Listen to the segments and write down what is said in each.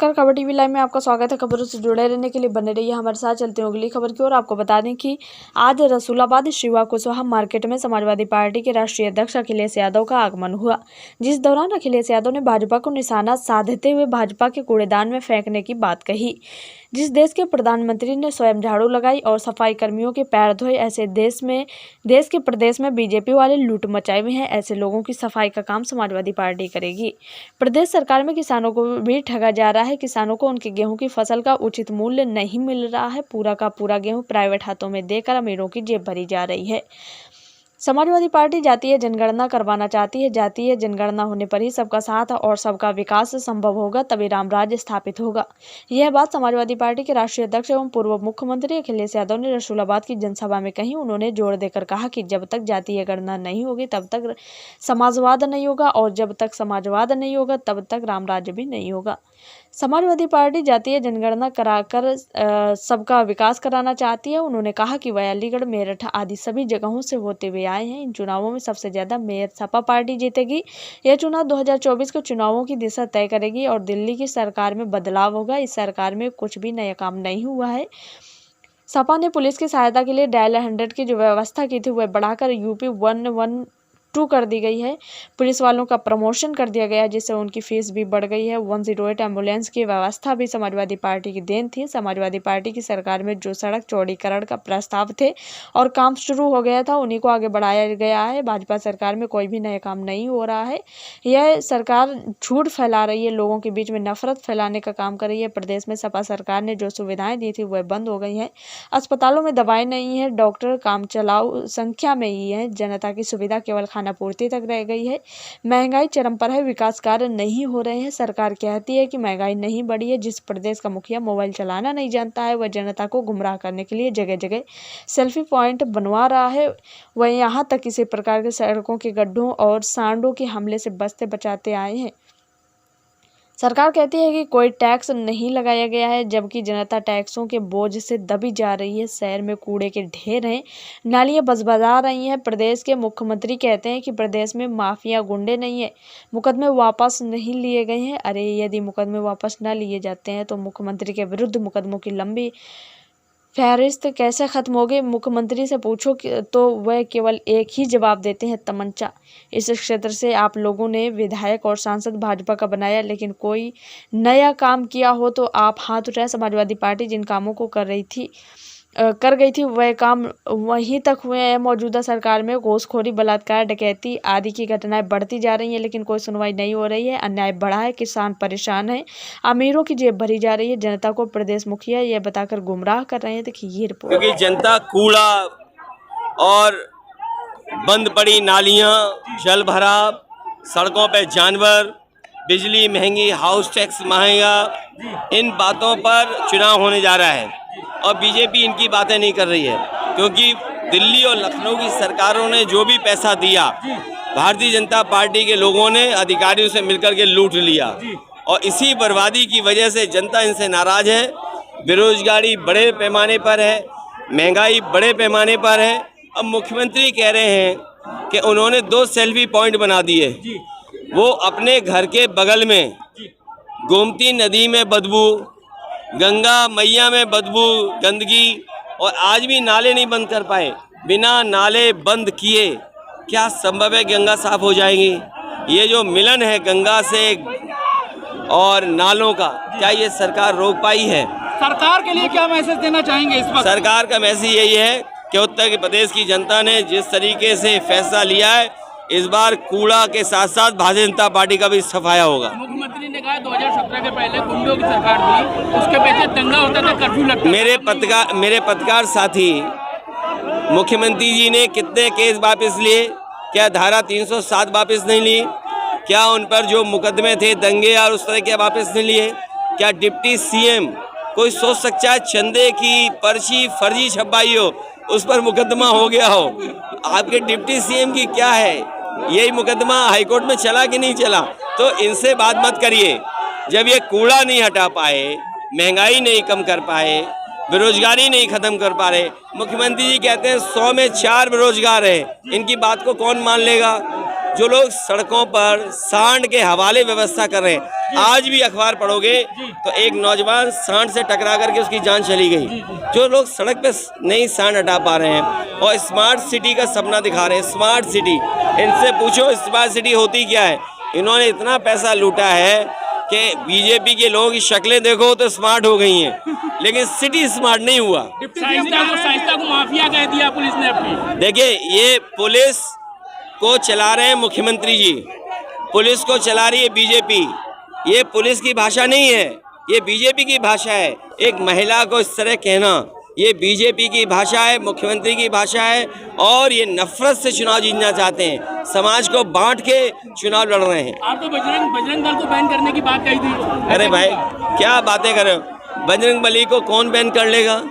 नमस्कार, खबर TV live में आपका स्वागत है। खबरों से जुड़े रहने के लिए बने रहिए हमारे साथ। चलते हैं अगली खबर की ओर। आपको बता दें कि आज रसूलाबाद शिवा कुशवाहा मार्केट में समाजवादी पार्टी के राष्ट्रीय अध्यक्ष अखिलेश यादव का आगमन हुआ, जिस दौरान अखिलेश यादव ने भाजपा को निशाना साधते हुए भाजपा के कूड़ेदान में फेंकने की बात कही। जिस देश के प्रधानमंत्री ने स्वयं झाड़ू लगाई और सफाई कर्मियों के पैर धोए, ऐसे देश के प्रदेश में बीजेपी वाले लूट मचाए हुए हैं। ऐसे लोगों की सफाई का काम समाजवादी पार्टी करेगी। प्रदेश सरकार में किसानों को भी ठगा जा रहा है। किसानों को उनके गेहूं की फसल का उचित मूल्य नहीं मिल रहा है। पूरा का पूरा गेहूं प्राइवेट हाथों में देकर अमीरों की जेब भरी जा रही है। समाजवादी पार्टी जातीय जनगणना करवाना चाहती है। जातीय जनगणना होने पर ही सबका साथ और सबका विकास संभव होगा, तभी राम राज्य स्थापित होगा। यह बात समाजवादी पार्टी के राष्ट्रीय अध्यक्ष एवं पूर्व मुख्यमंत्री अखिलेश यादव ने रसूलाबाद की जनसभा में कही। उन्होंने जोर देकर कहा कि जब तक जातीय गणना नहीं होगी तब तक समाजवाद नहीं होगा, और जब तक समाजवाद नहीं होगा तब तक राम राज्य भी नहीं होगा। समाजवादी पार्टी जातीय जनगणना कराकर सबका विकास कराना चाहती है। उन्होंने कहा कि वह अलीगढ़, मेरठ आदि सभी जगहों से होते हुए आए हैं। इन चुनावों में सबसे ज्यादा मेयर सपा पार्टी जीतेगी। यह चुनाव 2024 के चुनावों की दिशा तय करेगी और दिल्ली की सरकार में बदलाव होगा। इस सरकार में कुछ भी नया काम नहीं हुआ है। सपा ने पुलिस की सहायता के लिए डायल 100 की जो व्यवस्था की थी वह बढ़ाकर यूपी 112 कर दी गई है। पुलिस वालों का प्रमोशन कर दिया गया है, जिससे उनकी फीस भी बढ़ गई है। 108 एम्बुलेंस की व्यवस्था भी समाजवादी पार्टी की देन थी। समाजवादी पार्टी की सरकार में जो सड़क चौड़ीकरण का प्रस्ताव थे और काम शुरू हो गया था, उन्हीं को आगे बढ़ाया गया है। भाजपा सरकार में कोई भी नया काम नहीं हो रहा है। यह सरकार झूठ फैला रही है, लोगों के बीच में नफरत फैलाने का काम कर रही है। प्रदेश में सपा सरकार ने जो सुविधाएं दी थी वह बंद हो गई हैं। अस्पतालों में दवाएं नहीं है, डॉक्टर काम चलाऊ संख्या में ही है। जनता की सुविधा केवल पूर्ति तक रह गई है। महंगाई चरम पर है, विकास कार्य नहीं हो रहे हैं। सरकार कहती है कि महंगाई नहीं बढ़ी है। जिस प्रदेश का मुखिया मोबाइल चलाना नहीं जानता है, वह जनता को गुमराह करने के लिए जगह जगह सेल्फी पॉइंट बनवा रहा है। वह यहाँ तक किसी प्रकार के सड़कों के गड्ढों और सांडों के हमले से बचते बचाते आए हैं। सरकार कहती है कि कोई टैक्स नहीं लगाया गया है, जबकि जनता टैक्सों के बोझ से दबी जा रही है। शहर में कूड़े के ढेर हैं, नालियां बजबजा रही हैं। प्रदेश के मुख्यमंत्री कहते हैं कि प्रदेश में माफिया गुंडे नहीं है, मुकदमे वापस नहीं लिए गए हैं। अरे, यदि मुकदमे वापस न लिए जाते हैं तो मुख्यमंत्री के विरुद्ध मुकदमों की लंबी फहरिस्त कैसे खत्म होगी? मुख्यमंत्री से पूछो तो वह केवल एक ही जवाब देते हैं, तमंचा। इस क्षेत्र से आप लोगों ने विधायक और सांसद भाजपा का बनाया, लेकिन कोई नया काम किया हो तो आप हाथ उठाए। समाजवादी पार्टी जिन कामों को कर गई थी वह काम वहीं तक हुए हैं। मौजूदा सरकार में घूसखोरी, बलात्कार, डकैती आदि की घटनाएं बढ़ती जा रही हैं, लेकिन कोई सुनवाई नहीं हो रही है। अन्याय बढ़ा है, किसान परेशान है, अमीरों की जेब भरी जा रही है। जनता को प्रदेश मुखिया यह बताकर गुमराह कर रहे हैं। देखिए ये रिपोर्ट। क्योंकि जनता कूड़ा और बंद पड़ी नालियां, जल भराव, सड़कों पे जानवर, बिजली महंगी, हाउस टैक्स महंगा, इन बातों पर चुनाव होने जा रहा है और बीजेपी इनकी बातें नहीं कर रही है। क्योंकि दिल्ली और लखनऊ की सरकारों ने जो भी पैसा दिया, भारतीय जनता पार्टी के लोगों ने अधिकारियों से मिलकर के लूट लिया और इसी बर्बादी की वजह से जनता इनसे नाराज है। बेरोजगारी बड़े पैमाने पर है, महंगाई बड़े पैमाने पर है। अब मुख्यमंत्री कह रहे हैं कि उन्होंने 2 सेल्फी पॉइंट बना दिए। वो अपने घर के बगल में गोमती नदी में बदबू, गंगा मैया में बदबू, गंदगी, और आज भी नाले नहीं बंद कर पाए। बिना नाले बंद किए क्या संभव है गंगा साफ हो जाएगी? ये जो मिलन है गंगा से और नालों का, क्या ये सरकार रोक पाई है? सरकार के लिए क्या मैसेज देना चाहेंगे इस वक्त? सरकार का मैसेज यही है कि उत्तर प्रदेश की जनता ने जिस तरीके से फैसला लिया है, इस बार कूड़ा के साथ साथ भारतीय जनता पार्टी का भी सफाया होगा। मुख्यमंत्री ने कहा 2017 के पहले गुंडों की सरकार थी, उसके पीछे दंगा होता था, कर्फ्यू लगता था। मेरे पत्रकार साथी, मुख्यमंत्री जी ने कितने केस वापस लिए? क्या धारा 307 वापस नहीं ली? क्या उन पर जो मुकदमे थे दंगे और उस तरह के वापस नहीं लिए? क्या डिप्टी सीएम, कोई सोच सकता है चंदे की पर्ची फर्जी छपाई हो, उस पर मुकदमा हो गया हो? आपके डिप्टी सीएम की क्या है, यही मुकदमा हाईकोर्ट में चला कि नहीं चला? तो इनसे बात मत करिए। जब ये कूड़ा नहीं हटा पाए, महंगाई नहीं कम कर पाए, बेरोजगारी नहीं खत्म कर पा रहे, मुख्यमंत्री जी कहते हैं 100 में 4 बेरोजगार हैं, इनकी बात को कौन मान लेगा? जो लोग सड़कों पर सांड के हवाले व्यवस्था कर रहे हैं, आज भी अखबार पढ़ोगे तो एक नौजवान सांड से टकरा करके उसकी जान चली गई। जो लोग सड़क पे नहीं सांड हटा पा रहे हैं और स्मार्ट सिटी का सपना दिखा रहे हैं, स्मार्ट सिटी, इनसे पूछो स्मार्ट सिटी होती क्या है। इन्होंने इतना पैसा लूटा है कि बीजेपी के लोगों की शक्लें देखो तो स्मार्ट हो गई हैं, लेकिन सिटी स्मार्ट नहीं हुआ। शाइस्ता को माफिया कह दिया पुलिस ने अपनी। देखिए, ये पुलिस को चला रहे हैं मुख्यमंत्री जी, पुलिस को चला रही है बीजेपी। ये पुलिस की भाषा नहीं है, ये बीजेपी की भाषा है। एक महिला को इस तरह कहना, ये बीजेपी की भाषा है, मुख्यमंत्री की भाषा है, और ये नफरत से चुनाव जीतना चाहते हैं, समाज को बांट के चुनाव लड़ रहे हैं। आप तो बजरंग दल को बैन करने की बात कही थी। अरे भाई, क्या बातें कर रहे हो? बजरंग बली को कौन बैन कर लेगा?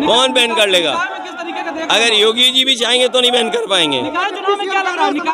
कौन बैन कर लेगा? अगर योगी जी भी चाहेंगे तो नहीं बैन कर पाएंगे।